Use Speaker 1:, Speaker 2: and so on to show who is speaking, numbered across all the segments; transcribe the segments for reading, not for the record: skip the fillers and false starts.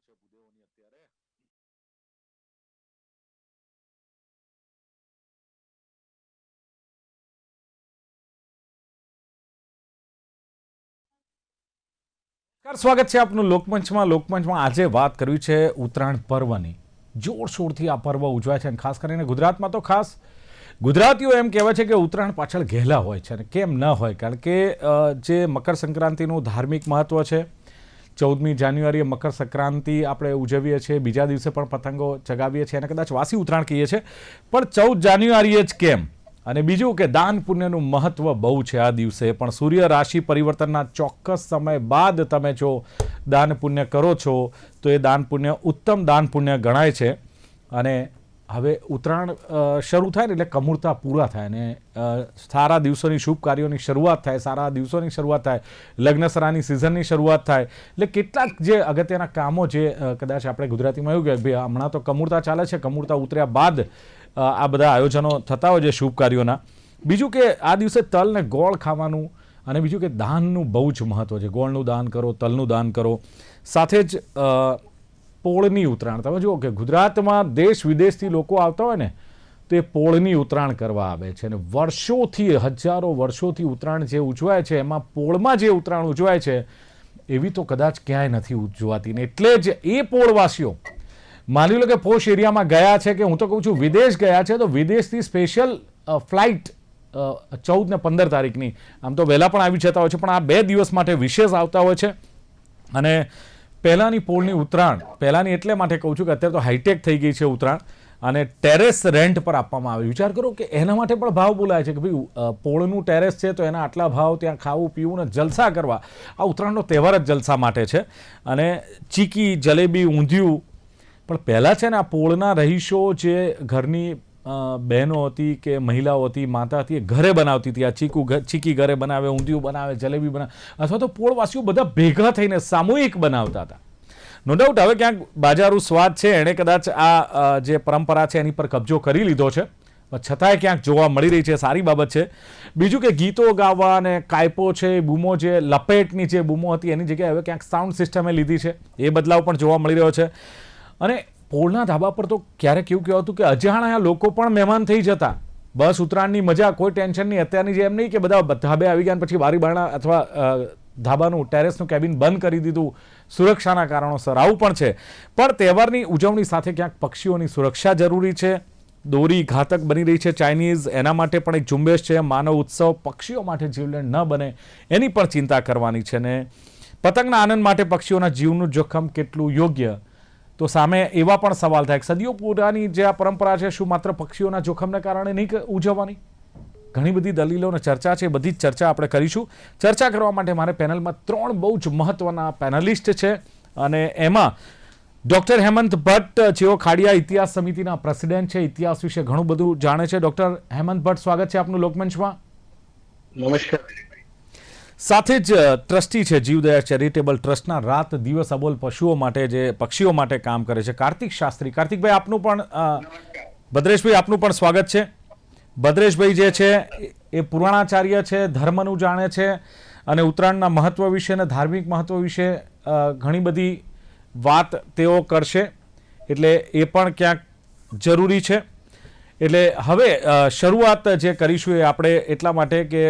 Speaker 1: છે ભૂદેવોની અત્યારે. સ્વાગત છે આપનું લોકમંચમાં. લોકમંચમાં આજે વાત કરવી છે ઉત્તરાયણ પર્વની. જોરશોરથી આ પર્વ ઉજવાય છે અને ખાસ કરીને ગુજરાતમાં તો ખાસ ગુજરાતીઓ એમ કહેવાય છે કે ઉત્તરાયણ પાછળ ઘેલા હોય છે અને કેમ ન હોય, કારણ કે જે મકર સંક્રાંતિનું ધાર્મિક મહત્વ છે. 14મી જાન્યુઆરીએ મકર સંક્રાંતિ આપણે ઉજવીએ છીએ, બીજા દિવસે પણ પતંગો ચગાવીએ છીએ અને કદાચ વાસી ઉત્તરાયણ કહીએ છીએ, પણ 14 જાન્યુઆરીએ જ કેમ? અને બીજું કે દાન પુણ્યનું મહત્વ બહુ છે આ દિવસે, પણ સૂર્ય રાશિ પરિવર્તનના ચોક્કસ સમય બાદ તમે જો દાન પુણ્ય કરો છો તો એ દાન પુણ્ય ઉત્તમ દાન પુણ્ય ગણાય છે. અને હવે ઉત્તરાયણ શરૂ થાય ને એટલે કમૂરતા પૂરા થાય ને સારા દિવસોની શુભ કાર્યોની શરૂઆત થાય, સારા દિવસોની શરૂઆત થાય, લગ્નસરાની સિઝનની શરૂઆત થાય. એટલે કેટલાક જે અગત્યના કામો જે કદાચ આપણે ગુજરાતીમાં એવું કહે ભાઈ હમણાં તો કમૂરતા ચાલે છે, કમૂરતા ઉતર્યા બાદ આ બધા આયોજનો થતા હોય છે શુભ કાર્યોના. બીજું કે આ દિવસે તલ ને ગોળ ખાવાનું, અને બીજું કે દાનનું બહુ જ મહત્વ છે. ગોળનું દાન કરો, તલનું દાન કરો. સાથે જ પોળની ઉત્તરાયણ, તમે જુઓ કે ગુજરાતમાં દેશ વિદેશથી લોકો આવતા હોય ને તો એ પોળની ઉત્તરાયણ કરવા આવે છે. અને વર્ષોથી, હજારો વર્ષોથી ઉત્તરાયણ જે ઉજવાય છે એમાં પોળમાં જે ઉત્તરાયણ ઉજવાય છે એવી તો કદાચ ક્યાંય નથી ઉજવાતી. ને એટલે જ એ પોળવાસીઓ માની લો કે પોશ એરિયામાં ગયા છે, કે હું તો કહું છું વિદેશ ગયા છે, તો વિદેશથી સ્પેશિયલ ફ્લાઇટ 14 ને 15 તારીખની, આમ તો વહેલા પણ આવી જતા હોય છે, પણ આ 2 દિવસ માટે વિશેષ આવતા હોય છે. અને પહેલાંની પોળની ઉત્તરાયણ, પહેલાંની એટલે માટે કહું છું કે અત્યારે તો હાઈટેક થઈ ગઈ છે ઉત્તરાયણ, અને ટેરેસ રેન્ટ પર આપવામાં આવે. વિચાર કરો કે એના માટે પણ ભાવ બોલાય છે કે ભાઈ પોળનું ટેરેસ છે તો એના આટલા ભાવ, ત્યાં ખાવું પીવું ને જલસા કરવા. આ ઉત્તરાયણનો તહેવાર જ જલસા માટે છે. અને ચીકી, જલેબી, ઊંધિયું. પણ પહેલાં છે ને આ પોળના રહીશો જે ઘરની બહેનો હતી કે મહિલાઓ હતી, માતા હતી, એ ઘરે બનાવતી હતી. આ ચીકી ઘરે બનાવે, ઊંધિયું બનાવે, જલેબી બનાવે, અથવા તો પોળવાસીઓ બધા ભેગા થઈને સામૂહિક બનાવતા હતા. નો ડાઉટ હવે ક્યાંક બાજારું સ્વાદ છે એણે કદાચ આ જે પરંપરા છે એની પર કબજો કરી લીધો છે, છતાંય ક્યાંક જોવા મળી રહી છે, સારી બાબત છે. બીજું કે ગીતો ગાવા અને કાયપો છે, બૂમો, જે લપેટની જે બૂમો હતી એની જગ્યાએ હવે ક્યાંક સાઉન્ડ સિસ્ટમે લીધી છે, એ બદલાવ પણ જોવા મળી રહ્યો છે. અને પોળના ધાબા પર તો ક્યારેક એવું કહેવાતું કે અજાણ્યા લોકો પણ મહેમાન થઈ જતા. બસ ઉત્તરાયણની મજા, કોઈ ટેન્શન નહીં. અત્યારની જેમ નહીં કે બધા ધાબે આવી ગયા પછી બારી બારણા અથવા ધાબાનું ટેરેસનું કેબિન બંધ કરી દીધું સુરક્ષાના કારણોસર, આવું પણ છે. પણ તહેવારની ઉજવણી સાથે ક્યાંક પક્ષીઓની સુરક્ષા જરૂરી છે. દોરી ઘાતક બની રહી છે ચાઇનીઝ, એના માટે પણ એક ઝુંબેશ છે. માનવ ઉત્સવ પક્ષીઓ માટે જીવલેણ ન બને એની પણ ચિંતા કરવાની છે. ને પતંગના આનંદ માટે પક્ષીઓના જીવનું જોખમ કેટલું યોગ્ય, તો સામે એવા પણ સવાલ થાય. સદીઓ પુરાની જે આ પરંપરા છે શું માત્ર પક્ષીઓના જોખમને કારણે નહીં ઉજવવાની? ઘણી બધી દલીલો અને ચર્ચા છે, બધી જ ચર્ચા આપણે કરીશું. ચર્ચા કરવા માટે મારે પેનલમાં 3 બહુ જ મહત્વના પેનલિસ્ટ છે, અને એમાં ડૉક્ટર હેમંત ભટ્ટ, જેઓ ખાડિયા ઇતિહાસ સમિતિના પ્રેસિડેન્ટ છે, ઇતિહાસ વિશે ઘણું બધું જાણે છે. ડૉક્ટર હેમંત ભટ્ટ, સ્વાગત છે આપનું લોકમંચમાં.
Speaker 2: નમસ્કાર.
Speaker 1: સાથે જ ટ્રસ્ટી છે જીવદયા ચેરિટેબલ ટ્રસ્ટના, રાત દિવસ અબોલ પશુઓ માટે, જે પક્ષીઓ માટે કામ કરે છે, કાર્તિક શાસ્ત્રી. કાર્તિકભાઈ આપનું પણ, ભદ્રેશભાઈ આપનું પણ સ્વાગત છે. ભદ્રેશભાઈ જે છે એ પુરાણાચાર્ય છે, ધર્મનું જાણે છે, અને ઉત્તરાયણના મહત્વ વિશે અને ધાર્મિક મહત્વ વિશે ઘણી બધી વાત તેઓ કરશે, એટલે એ પણ ક્યાંક જરૂરી છે. એટલે હવે શરૂઆત જે કરીશું એ આપણે એટલા માટે કે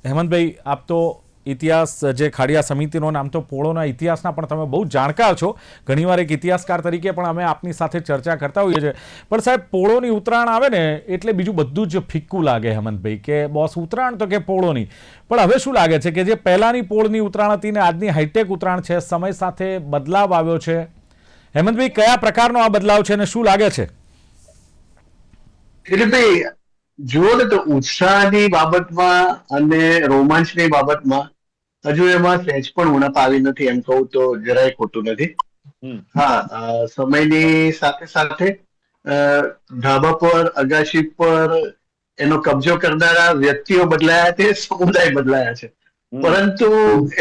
Speaker 1: હેમંતભાઈ, આપ તો ઇતિહાસ જે ખાડિયા સમિતિનો, આમ તો પોળોના ઇતિહાસના પણ તમે બહુ જાણકાર છો. ઘણીવાર એક ઇતિહાસકાર તરીકે પણ અમે આપની સાથે ચર્ચા કરતા હોઈએ છીએ. પણ સાહેબ, પોળોની ઉત્તરાયણ આવે ને એટલે બીજું બધું જ ફિક્કું લાગે હેમંતભાઈ, કે બોસ ઉત્તરાયણ તો કે પોળોની. પણ હવે શું લાગે છે કે જે પહેલાંની પોળની ઉત્તરાયણ હતી ને આજની હાઈટેક ઉત્તરાયણ છે, સમય સાથે બદલાવ આવ્યો છે. હેમંતભાઈ, કયા પ્રકારનો આ બદલાવ છે અને શું લાગે છે?
Speaker 2: ભાઈ જુઓ ને, તો ઉત્સાહની બાબતમાં અને રોમાંચની બાબતમાં હજુ એમાં સહેજ પણ ઉણપ આવી નથી, એમ કહું તો જરાય ખોટું નથી. હા, સમયની સાથે સાથે ધાબા પર, અગાશી પર એનો કબજો કરનારા વ્યક્તિઓ બદલાયા છે, સમુદાય બદલાયા છે, પરંતુ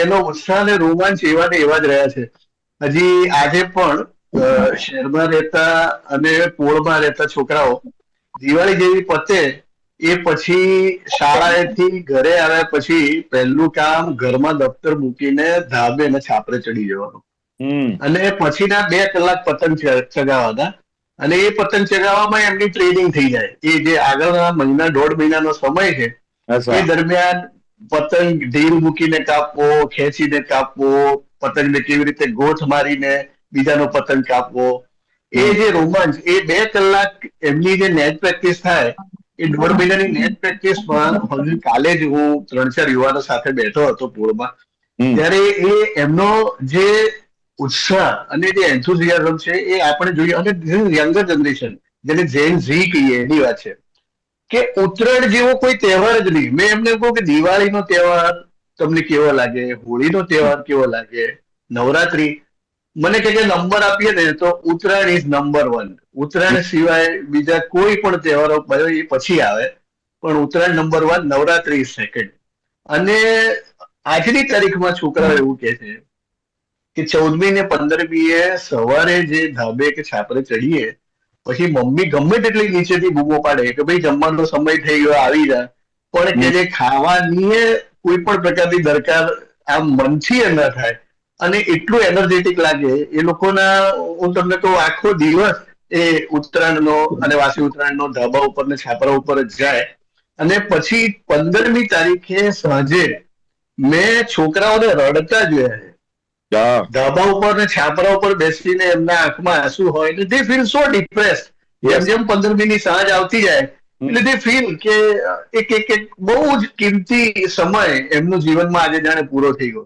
Speaker 2: એનો ઉત્સાહ અને રોમાંચ એવા ને એવા જ રહ્યા છે. હજી આજે પણ શહેરમાં રહેતા અને પોળમાં રહેતા છોકરાઓ દિવાળી જેવી પતે એ પછી શાળાએથી ઘરે આવ્યા પછી પહેલું કામ ઘરમાં દફતર મૂકીને ધાબે અને છાપરે ચડી જવાનું. અને પછીના 2 કલાક પતંગ ચગાવવાના. અને એ પતંગ ચગાવવામાં એમની ટ્રેનિંગ થઈ જાય. એ જે આગળના મહિના 1.5 મહિનાનો સમય છે એ દરમિયાન પતંગ ઢીલ મૂકીને કાપવો, ખેંચીને કાપવો, પતંગને કેવી રીતે ગોઠ મારીને બીજાનો પતંગ કાપવો, એ જે રોમાંચ, એ 2 કલાક એમની જે નેટ પ્રેક્ટિસ થાય, એ 1.5 મહિનાની નેટ પ્રેક્ટિસમાં હજુ કાલે જ હું 3-4 યુવાનો સાથે બેઠો હતો પોળમાં, ત્યારે એ એમનો જે ઉત્સાહ અને જે એન્થુઝિયાઝમ છે એ આપણે જોઈએ. અને યંગર જનરેશન, જેને જેન ઝી કહીએ, એની વાત છે કે ઉત્તરાયણ જેવો કોઈ તહેવાર જ નહીં. મેં એમને કહું કે દિવાળીનો તહેવાર તમને કેવો લાગે, હોળીનો તહેવાર કેવો લાગે, નવરાત્રી, મને કે નંબર આપીએ ને તો ઉત્તરાયણ ઇઝ નંબર 1. ઉત્તરાયણ સિવાય બીજા કોઈ પણ તહેવારો એ પછી આવે, પણ Uttarayan number 1, Navratri is second. અને આજની તારીખમાં છોકરાઓ એવું કે છે કે 14મી ને 15મીએ સવારે જે ધાબે કે છાપરે ચડીએ પછી મમ્મી ગમે તેટલી નીચેથી બૂમો પાડે કે ભાઈ જમવાનો સમય થઈ ગયો, આવી જા, પણ કે જે ખાવાની કોઈ પણ પ્રકારની દરકાર આમ મનથી ન થાય. અને એટલું એનર્જેટિક લાગે એ લોકોના. હું તમને કહું, આખો દિવસ એ ઉત્તરાયણનો અને વાસી ઉત્તરાયણનો ધાબા ઉપર ને છાપરા ઉપર જ જાય. અને પછી 15મી તારીખે સાંજે મેં છોકરાઓને રડતા જોયા છે. ધાબા ઉપર ને છાપરા ઉપર બેસીને એમના આંખમાં આંસુ હોય ને દે ફીલ સો ડિપ્રેસ. જેમ જેમ 15મીની સાંજ આવતી જાય એટલે દે ફીલ કે એક બહુ જ કિંમતી સમય એમનું જીવનમાં આજે જાણે પૂરો થઈ ગયો.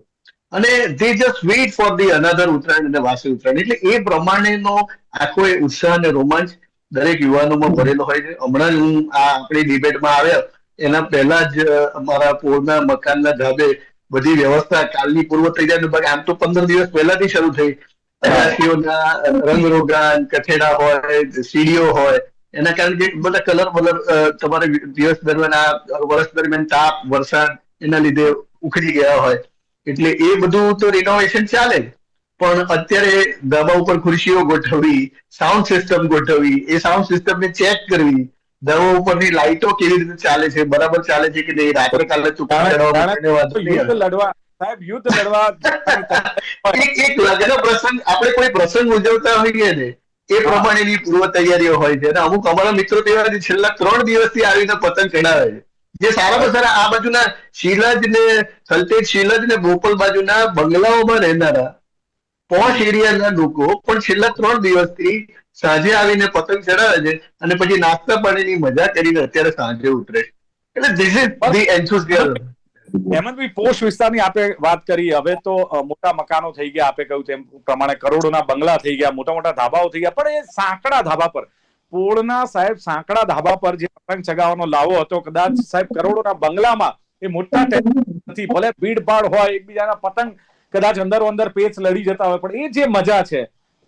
Speaker 2: અને દે just weight for the another Uttarayan અને વાસી ઉત્તરાયણ. એટલે એ પ્રમાણેનો આખો એ ઉત્સાહ અને રોમાંચ દરેક યુવાનોમાં ભરેલો હોય છે. હમણાં જ હું આ આપણી ડિબેટમાં આવ્યા એના પહેલા જ અમારા પોળના મકાનના ધાબે બધી વ્યવસ્થા કાલની પૂર્વ તૈયારી, આમ તો 15 દિવસ પહેલાથી શરૂ થઈ. અગાસીઓના રંગરોગાન, કઠેડા હોય, સીડીઓ હોય, એના કારણે બધા કલર વલર તમારે દિવસ દરમિયાન, આ વર્ષ દરમિયાન તાપ, વરસાદ એના લીધે ઉખડી ગયા હોય, એટલે એ બધું તો રિનોવેશન ચાલે. પણ અત્યારે ધાબા ઉપર ખુરશીઓ ગોઠવવી, સાઉન્ડ સિસ્ટમ ગોઠવવી, એ સાઉન્ડ સિસ્ટમને ચેક કરવી, ધાબા ઉપરની લાઇટો કેવી રીતે ચાલે છે, બરાબર ચાલે છે કે નહીં, રાત્રે કાલે
Speaker 1: યુદ્ધ લડવા સાહેબ, યુદ્ધ લડવા
Speaker 2: એક લગ્ન પ્રસંગ, આપણે કોઈ પ્રસંગ ઉજવતા હોઈએ ને એ પ્રમાણેની પૂર્વ તૈયારીઓ હોય છે. અને અમુક અમારા મિત્રો તો એવા છેલ્લા 3 દિવસથી આવીને પતંગ ચડાવે છે. જે સારામાં સારા આ બાજુના શીલજ ને થલતેજ, શીલજ ને બોપલ બાજુના બંગલાઓમાં રહેનારા પોશ એરિયાના લોકો પણ છેલ્લા 3 દિવસથી સાંજે આવીને પતંગ ચડાવે છે અને પછી નાસ્તા પાણીની મજા કરીને અત્યારે સાંજે ઉતરે. એટલે this is the enthusiasm.
Speaker 1: Hemantbhai, posh વિસ્તારની આપે વાત કરી, હવે તો મોટા મકાનો થઈ ગયા, આપે કહ્યું તેમ પ્રમાણે કરોડોના બંગલા થઈ ગયા, મોટા મોટા ધાબાઓ થઈ ગયા, પણ એ સાંકડા ધાબા પર, પોળના સાહેબ સાંકડા ધાબા પર જે પતંગ ચગાવવાનો લાવો હતો, કદાચ સાહેબ કરોડોના બંગલામાં એ મોટા નથી, ભલે ભીડ ભાડ હોય, એકબીજાના પતંગ કદાચ અંદરો અંદર પેચ લડી જતા હોય, પણ એ જે મજા છે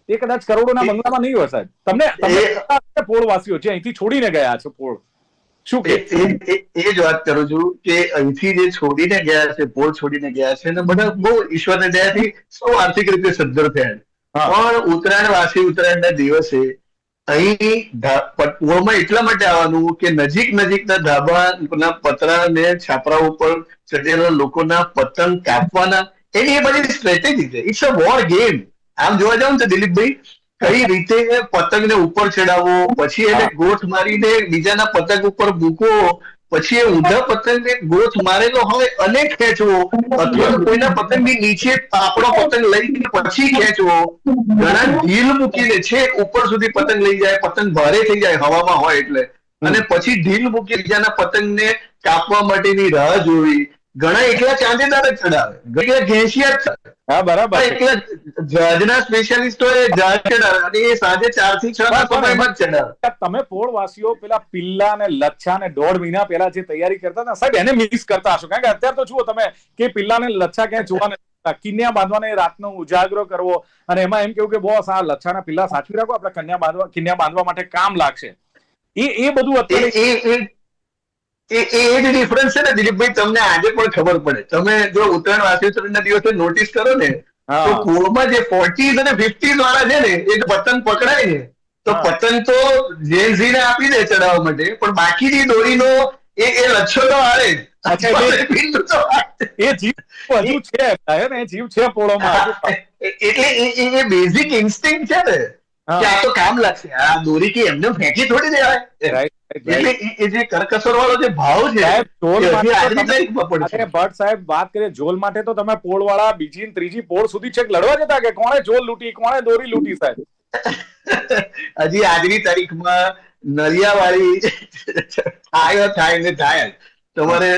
Speaker 1: એ કદાચ કરોડોના બંગલામાં નહીં હોય સાહેબ. તમને પોળવાસીઓ જે અહીંથી છોડીને ગયા છે પોળ, શું કે
Speaker 2: એ જ વાત કરું છું કે અહીંથી જે છોડીને ગયા છે, પોળ છોડીને ગયા છે, અને બધા બહુ ઈશ્વરની દયાથી સૌ આર્થિક રીતે સદ્ધર થયા. પણ ઉત્તરાયણ, વાસી ઉત્તરાયણના દિવસે અહીં પોળમાં એટલા માટે આવવાનું કે નજીકના ધાબાના પતરા ને છાપરા ઉપર ચડેલા લોકોના પતંગ કાપવાના, એની એ બધી સ્ટ્રેટેજી છે. It's a war game. આમ જોવા જાવ ને દિલીપભાઈ, કઈ રીતે પતંગને ઉપર ચડાવવો, પછી એને ગોઠ મારીને બીજાના પતંગ ઉપર મૂકવો, પછી એ ઊંધા પતંગને ગોઠ મારેલો હોય અને ખેંચવો, અથવા કોઈના પતંગની નીચે આપણો પતંગ લઈને પછી ખેંચવો. ઘણા ઢીલ મૂકીને છે ઉપર સુધી પતંગ લઈ જાય, પતંગ ભારે થઈ જાય હવામાં હોય એટલે, અને પછી ઢીલ મૂકી બીજાના પતંગને કાપવા માટેની રાહ જોવી. ઘણા એકલા ચાંદેદાર જ ચડાવે, ઘણા ઘેંસિયા જ ચડાવે.
Speaker 1: હા, બરાબર.
Speaker 2: એકલા જહાજના સ્પેશિયાલિસ્ટો એ જહાજ ચડાવે અને એ સાંજે 4 થી 6 ના સમયમાં જ ચડાવે.
Speaker 1: તમે પોળવાસીઓ પેલા પિલ્લા ને લચ્છા ને 1.5 મહિના પહેલા જે તૈયારી કરતા હતા સાહેબ, એને મિસ કરતા હશો, કારણ કે અત્યારે તો જુઓ તમે કે પિલ્લા ને લચ્છા ક્યાંય જોવા નથી, કિન્યા બાંધવાને રાતનો ઉજાગરો કરવો અને એમાં એમ કેવું કે બોસ આ લચ્છાના પિલ્લા સાચવી રાખો, આપણે કિન્યા બાંધવા માટે કામ લાગશે. એ બધું અત્યારે
Speaker 2: એ જ ડિફરન્સ છે ને દિલીપભાઈ. તમને આજે પણ ખબર પડે, તમે જો ઉત્તરાયણ, વાસી ઉત્તરાયણના દિવસે નોટિસ કરો ને તો પોળમાં જે 40s અને 50s વાળા છે ને, એ પતંગ પકડાય ને તો પતંગ તો જેન ઝીને આપી દે ચડાવવા માટે, પણ બાકીની દોરીનો એ લચ્છો તો આવે જ.
Speaker 1: અચ્છા, એટલે
Speaker 2: પિંડું તો આવે.
Speaker 1: એ જીવ હજુ છે, ને એ જીવ છે પોળોમાં હજુ.
Speaker 2: એટલે એ બેઝિક ઇન્સ્ટિંગ છે ને કે આ તો કામ લાગશે, આ દોરી કે એમને ફેંકી થોડી દેવાય. એટલે એ જે કરકસર વાળો જે ભાવ છે
Speaker 1: સાહેબ, ઝોલ
Speaker 2: એ હજી
Speaker 1: માટે તો
Speaker 2: આજની
Speaker 1: તમે-
Speaker 2: તારીખમાં પણ છે.
Speaker 1: અરે ભટ્ટ સાહેબ, વાત કરીએ ઝોલ માટે તો તમે પોળ વાળા બીજી ને ત્રીજી પોળ સુધી છેક લડવા જતા કે કોણે ઝોલ લૂંટી, કોણે દોરી લૂંટી સાહેબ?
Speaker 2: હજી આજની તારીખમાં નલિયાવાળી થાય ને થાય જ. તમારે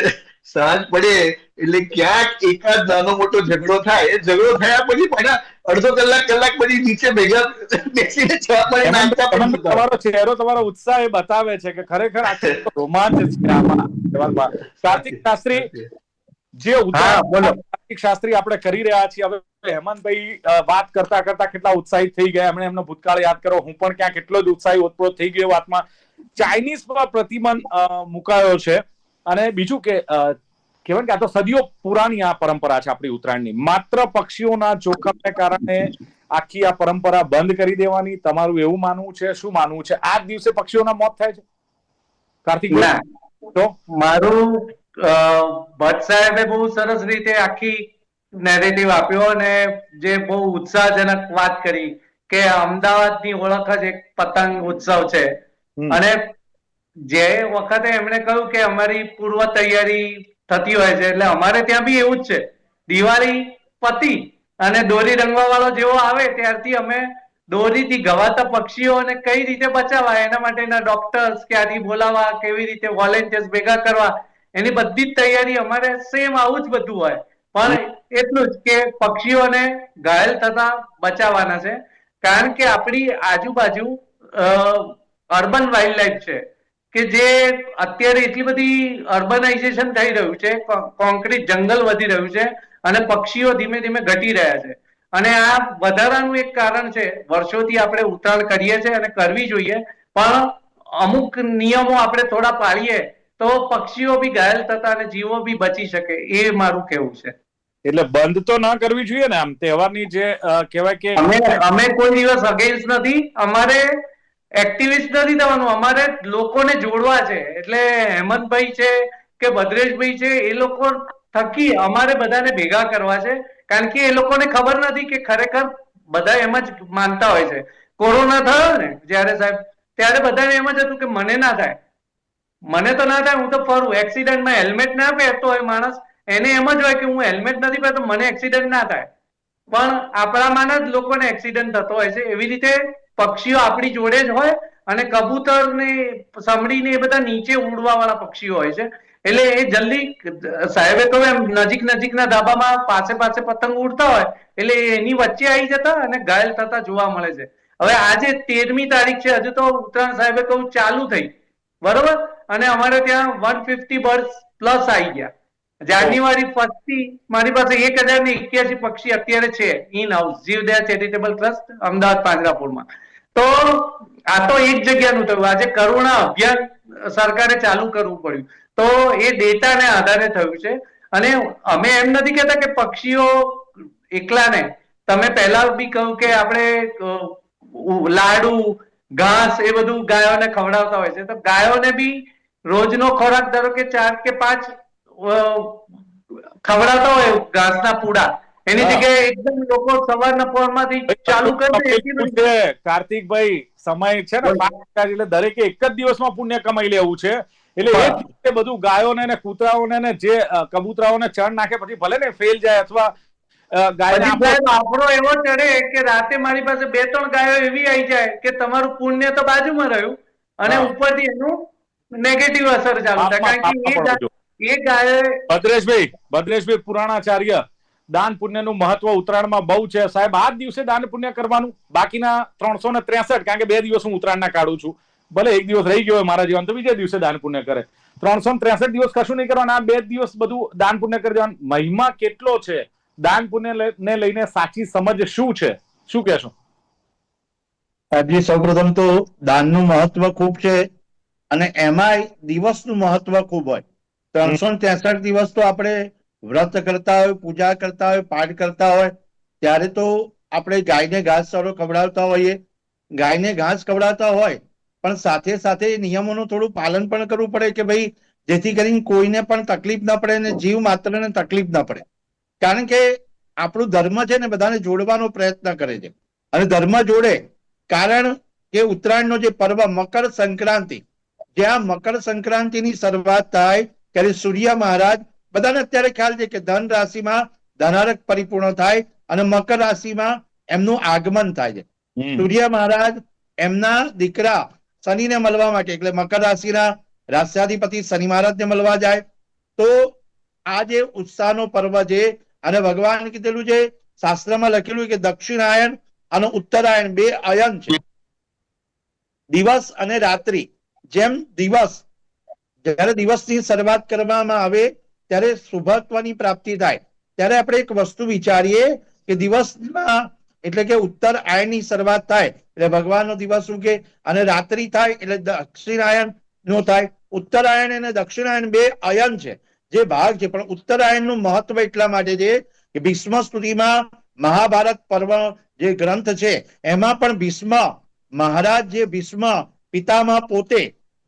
Speaker 2: સાંજ પડે એટલે ક્યાંક એકાદ નાનો મોટો ઝઘડો થાય. એ ઝઘડો થયા પછી પાછા અડધો કલાક પછી નીચે ભેગા બેસીને ચા પાણી નાસ્તા પણ
Speaker 1: હેમંતભાઈ,
Speaker 2: થતા હોય.
Speaker 1: તમારો ચહેરો, તમારો ઉત્સાહ એ બતાવે છે કે ખરેખર આ રોમાંચ છે આમાં સવાલમાં. કાર્તિક શાસ્ત્રી, જે કાર્તિક શાસ્ત્રી આપણે કરી રહ્યા છીએ હવે. હેમંતભાઈ વાત કરતા કરતા કેટલા ઉત્સાહિત થઈ ગયા, એમણે એમનો ભૂતકાળ યાદ કરો. હું પણ ક્યાંક એટલો જ ઉત્સાહી ઓતપ્રોત થઈ ગયો વાતમાં. ચાઇનીઝ પર પ્રતિબંધ મુકાયો છે, અને બીજું કે કહેવાય કે આ તો સદીઓ પુરાણી આ પરંપરા છે આપણી ઉત્તરાયણની. માત્ર પક્ષીઓના જોખમને કારણે આખી આ પરંપરા બંધ કરી દેવાની તમારું એવું માનવું છે? શું માનવું છે? આ જ દિવસે પક્ષીઓના મોત થાય છે કાર્તિક?
Speaker 3: ના, તો મારું ભટ્ટ સાહેબે બહુ સરસ રીતે આખી નેરેટિવ આપ્યો અને જે બહુ ઉત્સાહજનક વાત કરી કે અમદાવાદની ઓળખ જ એક પતંગ ઉત્સવ છે. અને જે વખતે એમણે કહ્યું કે અમારી પૂર્વ તૈયારી થતી હોય છે, એટલે અમારે ત્યાં બી એવું જ છે. દિવાળી પતી અને દોરી રંગવા વાળો જેવો આવે ત્યારથી અમે દોરીથી ઘવાતા પક્ષીઓને કઈ રીતે બચાવવા એના માટેના ડોક્ટર્સ ક્યાંથી બોલાવવા, કેવી રીતે વોલેન્ટિયર્સ ભેગા કરવા, એની બધી જ તૈયારી અમારે સેમ આવું જ બધું હોય. પણ એટલું જ કે પક્ષીઓને ઘાયલ થતા બચાવવાના છે, કારણ કે આપણી આજુબાજુ અર્બન વાઇલ્ડ લાઈફ છે કે જે અત્યારે એટલી બધી અર્બનાઇઝેશન થઈ રહ્યું છે, કોન્ક્રીટ જંગલ વધી રહ્યું છે અને પક્ષીઓ ધીમે ધીમે ઘટી રહ્યા છે. અને આ વધારાનું એક કારણ છે. વર્ષોથી આપણે ઉત્તરાયણ કરીએ છીએ અને કરવી જોઈએ, પણ અમુક નિયમો આપણે થોડા પાળીએ તો પક્ષીઓ બી ઘાયલ થતા અને જીવો બી બચી શકે, એ મારું કેવું છે.
Speaker 1: એટલે બંધ તો ના કરવી જોઈએ ને આમ તહેવારની જે કહેવાય કે
Speaker 3: અમે કોઈ દિવસ અગેન્સ્ટ નથી. અમારે એક્ટિવિસ્ટ નથી થવાનું, અમારે લોકોને જોડવા છે. એટલે હેમંતભાઈ છે કે ભદ્રેશભાઈ છે, એ લોકો થકી અમારે બધાને ભેગા કરવા છે, કારણ કે એ લોકોને ખબર નથી કે ખરેખર બધા એમ જ માનતા હોય છે. કોરોના થયો ને જયારે સાહેબ, ત્યારે બધાને એમ જ હતું કે મને ના થાય, મને તો ના થાય, હું તો ફરું. એક્સિડન્ટમાં હેલ્મેટ ના પહેરતો હોય માણસ, એને એમ જ હોય કે હું હેલ્મેટ નથી પહેરતો, મને એક્સિડન્ટ ના થાય. પણ આપણામાં જ લોકોને એક્સિડન્ટ થતો હોય છે. એવી રીતે પક્ષીઓ આપણી જોડે જ હોય અને કબૂતર ને સમડી ને એ બધા નીચે ઉડવા વાળા પક્ષીઓ હોય છે. એટલે એ જલ્દી, સાહેબે કહ્યું એમ, નજીકના ધાબામાં પાસે પતંગ ઉડતા હોય એટલે એની વચ્ચે આવી જતા અને ઘાયલ થતા જોવા મળે છે. હવે આજે 13મી તારીખ છે, હજુ તો ઉત્તરાયણ સાહેબે કહ્યું ચાલુ થઈ, બરોબર, અને અમારે ત્યાં 150 બર્ડ્સ પ્લસ આવી ગયા. જાન્યુઆરી 1 થી મારી પાસે 1081 પક્ષી અત્યારે છે ઇન હાઉસ, જીવદયા ચેરિટેબલ ટ્રસ્ટ, અમદાવાદ પાંજરાપોળમાં. તો આ તો એક જગ્યાનું થયું. આજે કરુણા અભિયાન સરકારે ચાલુ કરવું પડ્યું, તો એ ડેટાને આધારે થયું છે. અને અમે એમ નથી કહેતા કે પક્ષીઓ એકલા ને, તમે પહેલા બી કહ્યું કે આપણે લાડુ, ઘાસ એ બધું ગાયોને ખવડાવતા હોય છે, તો ગાયોને બી રોજનો ખોરાક ધારો કે 4 કે 5 ખવડાવતા હોય ઘાસના પૂડા, એની જગ્યાએ એકદમ લોકો સવારના પોરમાંથી ચાલુ
Speaker 1: છે. કાર્તિકભાઈ, સમય છે ને 5 એટલે દરેકે એક જ દિવસમાં પુણ્ય કમાઈ લેવું છે. એટલે એ બધું ગાયોને ને કૂતરાઓને ને જે કબૂતરાઓને ચણ નાખે પછી ભલે ને ફેલ જાય અથવા
Speaker 3: આપણો એવો ચડે કે રાતે મારી પાસે 2-3 ગાયો એવી આવી જાય કે તમારું પુણ્ય તો બાજુમાં રહ્યું અને ઉપરથી એનું નેગેટિવ અસર ચાલુ થાય. કારણ કે એ ગાયો
Speaker 1: ભદ્રેશભાઈ પુરાણાચાર્ય, દાન પુણ્યનું મહત્વ ઉત્તરાયણમાં બહુ છે સાહેબ. આ જ દિવસે દાન પુણ્ય કરવાનું, બાકીના 363, કારણ કે 2 દિવસ હું ઉત્તરાયણના કાઢું છું, ભલે એક દિવસ રહી ગયો હોય મારા જીવન, તો બીજા દિવસે દાન પુણ્ય કરે. 363 દિવસ કશું નહીં કરવાનું, આ 2 દિવસ બધું દાન પુણ્ય કરી દેવાનું. મહિમા કેટલો છે દાન પુણ્ય ને લઈને, સાચી સમજ શું છે, શું કહેશો?
Speaker 4: હજી સૌપ્રથમ તો દાનનું મહત્વ ખૂબ છે અને એમાંય દિવસનું મહત્વ ખૂબ હોય. 363 દિવસ તો આપણે વ્રત કરતા હોય, પૂજા કરતા હોય, પાઠ કરતા હોય, ત્યારે તો આપણે ગાયને ઘાસ ચારો ખવડાવતા હોઈએ. ગાયને ઘાસ ખવડાવતા હોય પણ સાથે સાથે નિયમોનું થોડું પાલન પણ કરવું પડે કે ભાઈ જેથી કરીને કોઈને પણ તકલીફ ન પડે અને જીવ માત્રને તકલીફ ન પડે. કારણ કે આપણું ધર્મ છે ને બધાને જોડવાનો પ્રયત્ન કરે છે અને ધર્મ જોડે. કારણ કે ઉત્તરાયણનો જે પર્વ મકર સંક્રાંતિ, જ્યાં મકર સંક્રાંતિની શરૂઆત થાય ત્યારે સૂર્ય મહારાજ, બધાને અત્યારે ખ્યાલ છે કે ધન રાશિમાં ધનારક પરિપૂર્ણ થાય અને મકર રાશિમાં એમનું આગમન થાય છે. સૂર્ય મહારાજ એમના દીકરા શનિને મળવા માટે, એટલે મકર રાશિના રાષ્ટ્રાધિપતિ શનિ મહારાજને મળવા જાય. તો આ જે ઉત્સાહનો પર્વ છે અને ભગવાન કીધેલું છે, શાસ્ત્રમાં લખેલું કે દક્ષિણાયન અને ઉત્તરાયણ બે અયન છે, દિવસ અને રાત્રિ. જેમ દિવસ, જ્યારે દિવસની શરૂઆત કરવામાં આવે ત્યારે શુભત્વની પ્રાપ્તિ થાય. ત્યારે આપણે એક વસ્તુ વિચારીએ કે દિવસમાં એટલે કે ઉત્તરાયણની શરૂઆત થાય એટલે ભગવાનનો દિવસ ઉગે અને રાત્રિ થાય એટલે દક્ષિણાયન નો થાય. ઉત્તરાયણ અને દક્ષિણાયન બે અયન છે, જે ભાગ છે. પણ ઉત્તરાયણનું મહત્વ એટલા માટે છે કે ભીષ્મ સ્તુતિમાં મહાભારત પર્વ જે ગ્રંથ છે એમાં પણ ભીષ્મ મહારાજ, જે ભીષ્મ પિતામહ પોતે,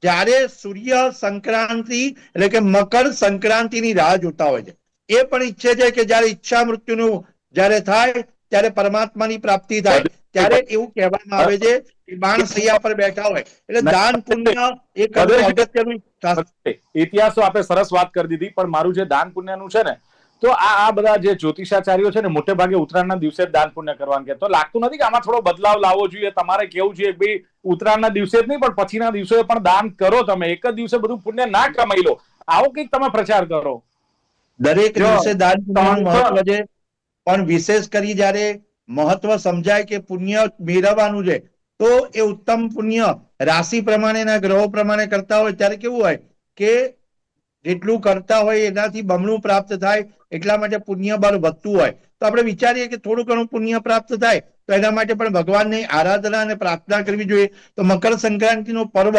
Speaker 4: જ્યારે સૂર્ય સંક્રાંતિ એટલે કે મકર સંક્રાંતિની રાહ જોતા હોય છે. એ પણ ઈચ્છે છે કે જ્યારે ઈચ્છા મૃત્યુનું જ્યારે થાય ત્યારે પરમાત્માની પ્રાપ્તિ થાય. ત્યારે એવું કહેવામાં આવે છે કે બાણ સૈયા પર બેઠા હોય એટલે દાન પુણ્ય એ કરવું અગત્યનું.
Speaker 1: ઇતિહાસ તો આપણે સરસ વાત કરી દીધી, પણ મારું જે દાન પુણ્યનું છે ને, તો આ બધા જે જ્યોતિષાચાર્યો છે ને મોટે ભાગે ઉત્તરાયણના દિવસે જ દાન પુણ્ય કરવાનું કે, તો લાગતું નથી કે આમાં થોડો બદલાવ લાવવો જોઈએ? તમારે કેવું જોઈએ કે ભાઈ ઉત્તરાયણના દિવસે જ નહીં પણ પછીના દિવસે પણ દાન કરો, તમે એક જ દિવસે બધું પુણ્ય ના કમાઈ લો, આવો કંઈક તમે પ્રચાર કરો.
Speaker 4: દરેક દિવસે દાન પુણ્યનું મહત્વ છે, પણ વિશેષ કરી જ્યારે મહત્વ સમજાય કે પુણ્ય મેળવવાનું છે તો એ ઉત્તમ પુણ્ય રાશિ પ્રમાણેના ગ્રહો પ્રમાણે કરતા હોય ત્યારે કેવું હોય કે જેટલું કરતા હોય એનાથી બમણું પ્રાપ્ત થાય. એટલા માટે પુણ્ય બળ વધતું હોય તો આપણે વિચારીએ કે થોડું ઘણું પુણ્ય પ્રાપ્ત થાય તો એના માટે પણ ભગવાનની આરાધના અને પ્રાર્થના કરવી જોઈએ. તો મકર સંક્રાંતિનો પર્વ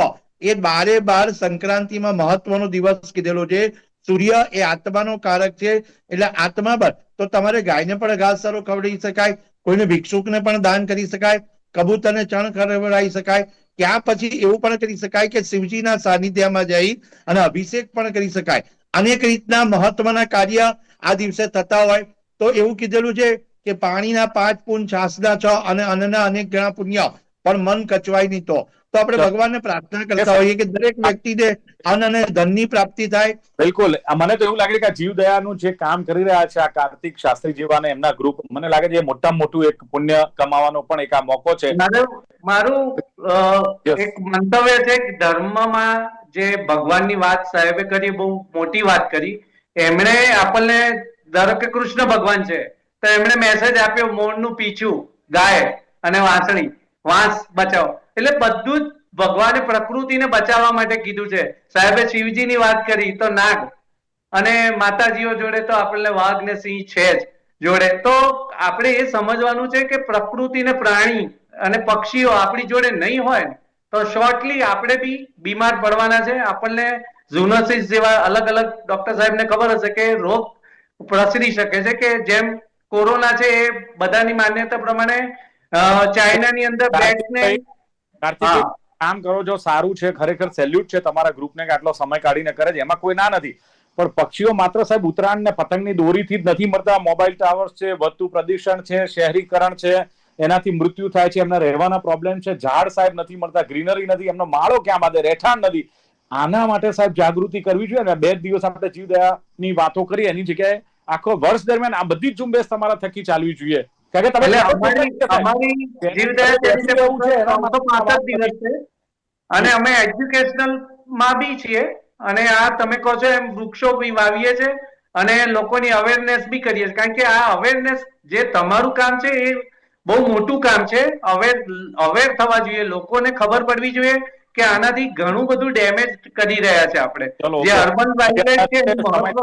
Speaker 4: એ 12 સંક્રાંતિમાં મહત્વનો દિવસ કીધેલો છે. સૂર્ય એ આત્માનો કારક છે, એટલે આત્મા બળ. તો તમારે ગાયને પણ ઘાસચારો ખવડાવી શકાય, કોઈને ભિક્ષુકને પણ દાન કરી શકાય, કબૂતરને ચણ ખવડાવી શકાય. ત્યાં પછી એવું પણ કરી શકાય કે શિવજીના સાનિધ્યમાં જઈ અને અભિષેક પણ કરી શકાય. અનેક રીતના મહત્વના કાર્ય આ દિવસે થતા હોય. તો એવું કીધેલું છે કે પાણીના 5 પૂન, છાસના 6 અને અન્નના અનેક ગણા પુણ્ય, પણ મન કચવાય નહીં. તો આપણે ભગવાનને પ્રાર્થના કરતા હોઈએ કે દરેક વ્યક્તિને અન્ન અને ધનની પ્રાપ્તિ થાય.
Speaker 1: બિલકુલ. મને તો એવું લાગે કે આ જીવદયાનું જે કામ કરી રહ્યા છે આ કાર્તિક શાસ્ત્રી જેવા અને એમના ગ્રુપ, મને લાગે છે મોટામાં મોટું એક પુણ્ય કમાવાનો પણ એક આ મોકો છે.
Speaker 3: મારું એક મંતવ્ય છે કે ધર્મમાં જે ભગવાનની વાત સાહેબે કરી, બહુ મોટી વાત કરી. એમણે આપણને, ધારો કે કૃષ્ણ ભગવાન છે તો એમણે મેસેજ આપ્યો મોરનું પીછું, ગાય અને વાંસળી, વાંસ બચાવો. એટલે બધું જ ભગવાને પ્રકૃતિને બચાવવા માટે કીધું છે. સાહેબે શિવજીની વાત કરી તો નાગ, અને માતાજીઓ જોડે તો આપણને વાઘ ને સિંહ છે જ જોડે. તો આપણે એ સમજવાનું છે કે પ્રકૃતિ ને પ્રાણી અને પક્ષીઓ આપણી જોડે નહીં હોય તો શોર્ટલી આપણે બી બીમાર પડવાના છે. આપણને ઝૂનોસિસ જેવા અલગ અલગ, ડોક્ટર સાહેબને ખબર હશે કે રોગ પ્રસરી શકે છે, કે જેમ કોરોના છે એ બધાની માન્યતા પ્રમાણે ચાઇનાની અંદર બેટને
Speaker 1: કામ કરો છો, સારું છે, ખરેખર સેલ્યુટ છે તમારા ગ્રુપને કે આટલો સમય કાઢીને કરે છે, એમાં કોઈ ના નથી. પણ પક્ષીઓ માત્ર સાહેબ ઉત્તરાયણ ને પતંગની દોરીથી જ નથી મળતા. મોબાઈલ ટાવર્સ છે, વધતું પ્રદૂષણ છે, શહેરીકરણ છે, એનાથી મૃત્યુ થાય છે, એમના રહેવાના પ્રોબ્લેમ છે, ઝાડ સાહેબ નથી મળતા, ગ્રીનરી નથી, એમનો માળો ક્યાં બાંધે, રહેઠાણ નથી. આના માટે સાહેબ જાગૃતિ કરવી જોઈએ ને. 2 દિવસ આપણે જીવદયાની વાતો કરી, એની જગ્યાએ આખો વર્ષ દરમિયાન આ બધી જ ઝુંબેશ તમારા થકી ચાલવી જોઈએ. કારણ કે તમે
Speaker 3: અમારી જીવદયા છે 365 દિવસ છે અને અમે એજ્યુકેશનલ માં બી છીએ. અને આ તમે કહો છો એમ વૃક્ષો બી વાવીએ છે અને લોકોની અવેરનેસ બી કરીએ છીએ. કારણ કે આ અવેરનેસ જે તમારું કામ છે એ બહુ મોટું કામ છે. અવેર થવા જોઈએ, લોકોને ખબર પડવી જોઈએ કે આનાથી ઘણું બધું ડેમેજ કરી રહ્યા છે આપણે. જે અર્બન વાઇલ્ડલાઇફ છે એનું મહત્વ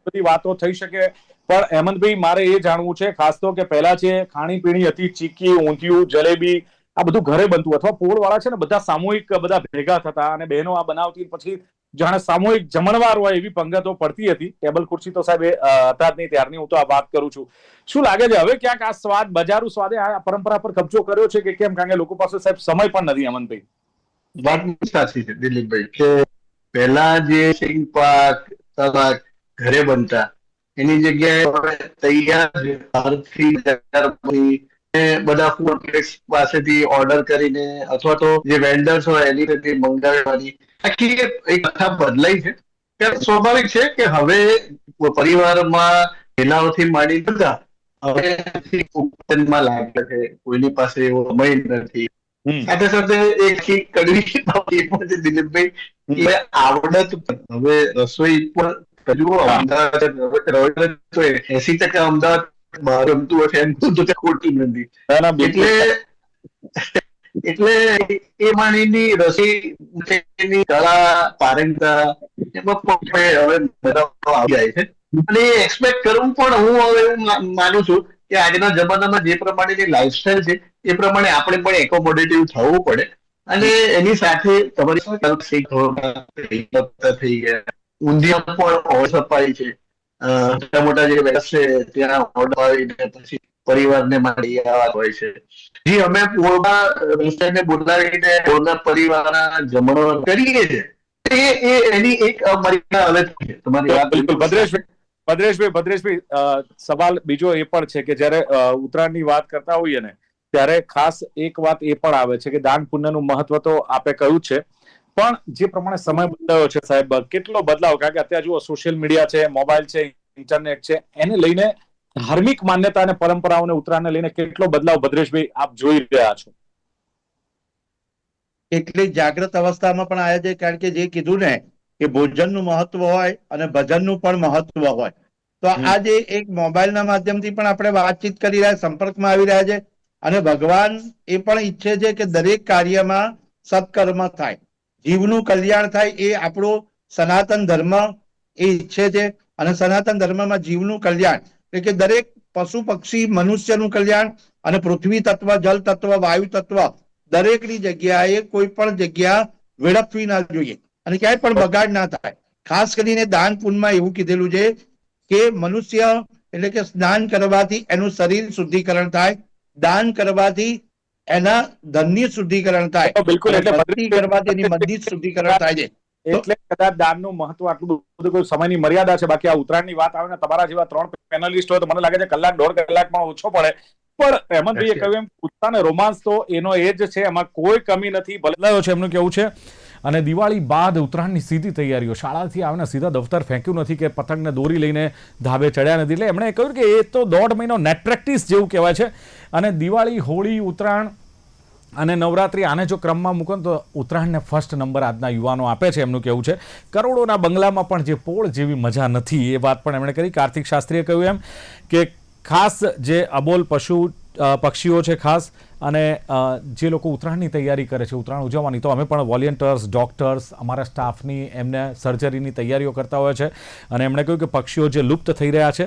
Speaker 1: બધી વાતો થઈ શકે. પણ હેમંતભાઈ, મારે એ જાણવું છે ખાસ તો કે પહેલા જે ખાણીપીણી હતી, ચીકી, ઊંધિયું, જલેબી, આ બધું ઘરે બનતું, અથવા પોળવાળા છે ને બધા સામૂહિક બધા ભેગા થતા અને બહેનો આ બનાવતી, પછી જાણે સામૂહિક જમણવાર હોય એવી પંગતો પડતી હતી. ટેબલ ખુરશી તો સાહેબ હતા જ નહીં ત્યારની, હું તો આ વાત કરું છું. શું લાગે છે હવે ક્યાંક આ સ્વાદ, બજારું સ્વાદે આ પરંપરા પર કબજો કર્યો છે કે કેમ? કારણ કે લોકો પાસે સાહેબ સમય પણ નથી. હેમંતભાઈ,
Speaker 2: વાત સાચી છે દિલીપભાઈ કે પહેલા જે સિંગ પાક તલાક ઘરે બનતા એની જગ્યાએ હવે તૈયાર બહારથી બધા ફૂડ પ્લેસ પાસેથી ઓર્ડર કરીને અથવા તો જે વેન્ડર્સ હોય એની રીતે મંગાવવાની આખી એક કથા બદલાઈ છે. ત્યારે સ્વાભાવિક છે કે હવે પરિવારમાં મહિલાઓથી માંડી બધા હવે ઉત્પાદનમાં લાગ્યા છે. કોઈની પાસે એવો સમય નથી. સાથે સાથે એક કડવી બાબત એ પણ છે દિલીપભાઈ કે આવડત હવે રસોઈ પણ જુઓ અમદાવાદ 80% અમદાવાદ બહાર રમતું હશે એમ તો ખોટું નથી. એટલે એ માણીની રસોઈની કળા પારંગતા એમાં પણ હવે બદલાવ આવી જાય છે. અને એ એક્સપેક્ટ કરવું પણ હું હવે એવું માનું છું કે આજના જમાનામાં જે પ્રમાણેની લાઈફસ્ટાઈલ છે એ પ્રમાણે આપણે પણ એકોમોડેટિવ થવું પડે. અને એની સાથે તમારી થઈ ગયા ઊંધિયા પણ સફાઈ છે. મોટા મોટા જે છે ત્યાં ઓર્ડર આવીને પછી પરિવારને માંડી આવા હોય છે. જી અમે પોળમાં બોલાવીને પોળના પરિવારના જમણો કરીએ છીએ. એની એક અમારી અલગ છે. તમારી વાત
Speaker 5: બિલકુલ ભદ્રેશભાઈ સવાલ બીજો એ પણ છે કે જયારે ઉત્તરાયણની વાત કરતા હોઈએ ને ત્યારે ખાસ એક વાત એ પણ આવે છે કે દાન પુણ્યનું મહત્વ તો આપે કહ્યું છે, પણ જે પ્રમાણે સમય બદલાયો છે સાહેબ, કેટલો બદલાવ, કારણ કે અત્યારે જુઓ સોશિયલ મીડિયા છે, મોબાઈલ છે, ઇન્ટરનેટ છે, એને લઈને ધાર્મિક માન્યતા અને પરંપરાઓને ઉત્તરાયણને લઈને કેટલો બદલાવ ભદ્રેશભાઈ આપ જોઈ રહ્યા છો?
Speaker 4: એટલી જાગૃત અવસ્થામાં પણ આવ્યા છે, કારણ કે જે કીધું ને કે ભોજનનું મહત્વ હોય અને ભજનનું પણ મહત્વ હોય, તો આજે એક મોબાઈલના માધ્યમથી પણ આપણે વાતચીત કરી રહ્યા, સંપર્કમાં આવી રહ્યા છે. અને ભગવાન એ પણ ઈચ્છે છે કે દરેક કાર્યમાં સત્કર્મ થાય, જીવનું કલ્યાણ થાય. એ આપણો સનાતન ધર્મ એ ઈચ્છે છે. અને સનાતન ધર્મમાં જીવનું કલ્યાણ એટલે કે દરેક પશુ પક્ષી મનુષ્યનું કલ્યાણ અને પૃથ્વી તત્વ, જલ તત્વ, વાયુ તત્વ દરેકની જગ્યાએ કોઈ પણ જગ્યા વેડફવી ના જોઈએ અને ક્યાંય પણ બગાડ ના થાય. ખાસ કરીને દાન પુણ્યમાં એવું કીધેલું છે કે મનુષ્ય એટલે કે સ્નાન કરવાથી એનું શરીર શુદ્ધિકરણ થાય, દાન કરવાથી એના ધનની શુદ્ધિકરણ થાય,
Speaker 5: બિલકુલ. એટલે
Speaker 4: ભક્તિ કરવાથી એની મનની શુદ્ધિકરણ થાય છે.
Speaker 5: એટલે કદાચ દાનનું મહત્વ આટલું બધું, કોઈ સમયની મર્યાદા છે. બાકી આ ઉત્તરાયણની વાત આવે ને તમારા જેવા 3 પેનલિસ્ટ હોય તો મને લાગે છે કલાક 1.5 કલાક પણ ઓછો પડે. પણ હેમંતભાઈએ કહ્યું એમ ઉત્સાહ અને રોમાંસ તો એનો એ જ છે, એમાં કોઈ કમી નથી.
Speaker 1: બદલાયો છે એમનું કેવું છે. અને દિવાળી બાદ ઉત્તરાયણની સીધી તૈયારીઓ, શાળાથી આવીને સીધા દફતર ફેંક્યું નથી કે પતંગને દોરી લઈને ધાબે ચડ્યા નથી. એટલે એમણે કહ્યું કે એ તો 1.5 મહિનો નેટ પ્રેક્ટિસ જેવું કહેવાય છે. અને દિવાળી, હોળી, ઉત્તરાયણ અને નવરાત્રી આને જો ક્રમમાં મૂકો તો ઉત્તરાયણને ફર્સ્ટ નંબર આજના યુવાનો આપે છે એમનું કેવું છે. કરોડોના બંગલામાં પણ જે પોળ જેવી મજા નથી, એ વાત પણ એમણે કરી. કાર્તિક શાસ્ત્રીએ કહ્યું એમ કે ખાસ જે અબોલ પક્ષીઓ છે ખાસ, અને જે લોકો ઉત્તરાયણની તૈયારી કરે છે, ઉત્તરાયણ ઉજવવાની, તો અમે પણ વોલેન્ટિયર્સ, ડોક્ટર્સ, અમારા સ્ટાફની એમને સર્જરીની તૈયારીઓ કરતા હોય છે. અને એમણે કહ્યું કે પક્ષીઓ જે લુપ્ત થઈ રહ્યા છે,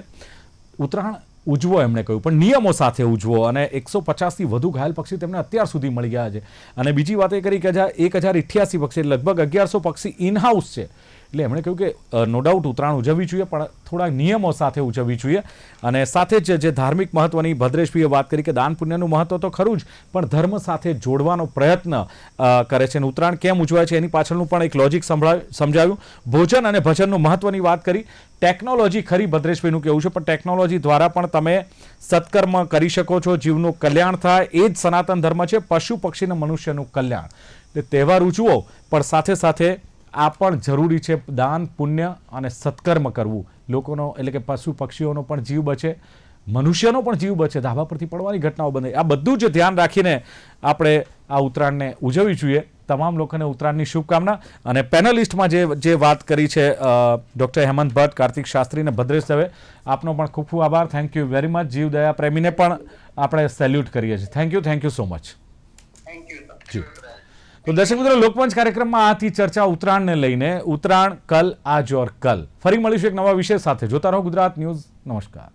Speaker 1: ઉત્તરાયણ ઉજવો એમણે કહ્યું, પણ નિયમો સાથે ઉજવો. અને 150થી વધુ ઘાયલ પક્ષી તેમને અત્યાર સુધી મળી ગયા છે. અને બીજી વાત એ કરી કે 1088 પક્ષી, લગભગ 1100 પક્ષી ઇનહાઉસ છે. એટલે એમણે કહ્યું કે નો ડાઉટ ઉત્તરાયણ ઉજવવી જોઈએ, પણ થોડા નિયમો સાથે ઉજવવી જોઈએ. અને સાથે જ જે ધાર્મિક મહત્વની ભદ્રેશભાઈએ વાત કરી કે દાન પુણ્યનું મહત્વ તો ખરું જ, પણ ધર્મ સાથે જોડવાનો પ્રયત્ન કરે છે. અને ઉત્તરાયણ કેમ ઉજવાય છે એની પાછળનું પણ એક લોજિક સમજાવ્યું. ભોજન અને ભજનનું મહત્વની વાત કરી. ટેકનોલોજી ખરી ભદ્રેશભાઈનું કેવું છે, પણ ટેકનોલોજી દ્વારા પણ તમે સત્કર્મ કરી શકો છો, જીવનું કલ્યાણ થાય. એ જ સનાતન ધર્મ છે, પશુ પક્ષી અને મનુષ્યનું કલ્યાણ. એટલે તહેવાર ઉજવો, પણ સાથે સાથે આ પણ જરૂરી છે દાન પુણ્ય અને સત્કર્મ કરવું. લોકોનો એટલે કે પશુ પક્ષીઓનો પણ જીવ બચે, મનુષ્યનો પણ જીવ બચે, ધાબા પરથી પડવાની ઘટનાઓ બને. આ બધું જ ધ્યાન રાખીને આપણે આ ઉત્તરાયણને ઉજવવી જોઈએ. તમામ લોકોને ઉત્તરાયણની શુભકામના. અને પેનલિસ્ટમાં જે વાત કરી છે ડૉક્ટર હેમંત ભટ્ટ, કાર્તિક શાસ્ત્રી અને ભદ્રેશ દવે, આપનો પણ ખૂબ ખૂબ આભાર. Thank you very much. જીવદયા પ્રેમીને પણ આપણે સેલ્યુટ કરીએ છીએ. Thank you so much. જી. તો દર્શક મિત્રો, લોકમંચ કાર્યક્રમમાં આથી ચર્ચા ઉત્તરાયણને લઈને. ઉત્તરાયણ કલ, આજ ઓર કલ. ફરી મળીશું એક નવા વિષય સાથે. જોતા રહો ગુજરાત ન્યૂઝ. નમસ્કાર.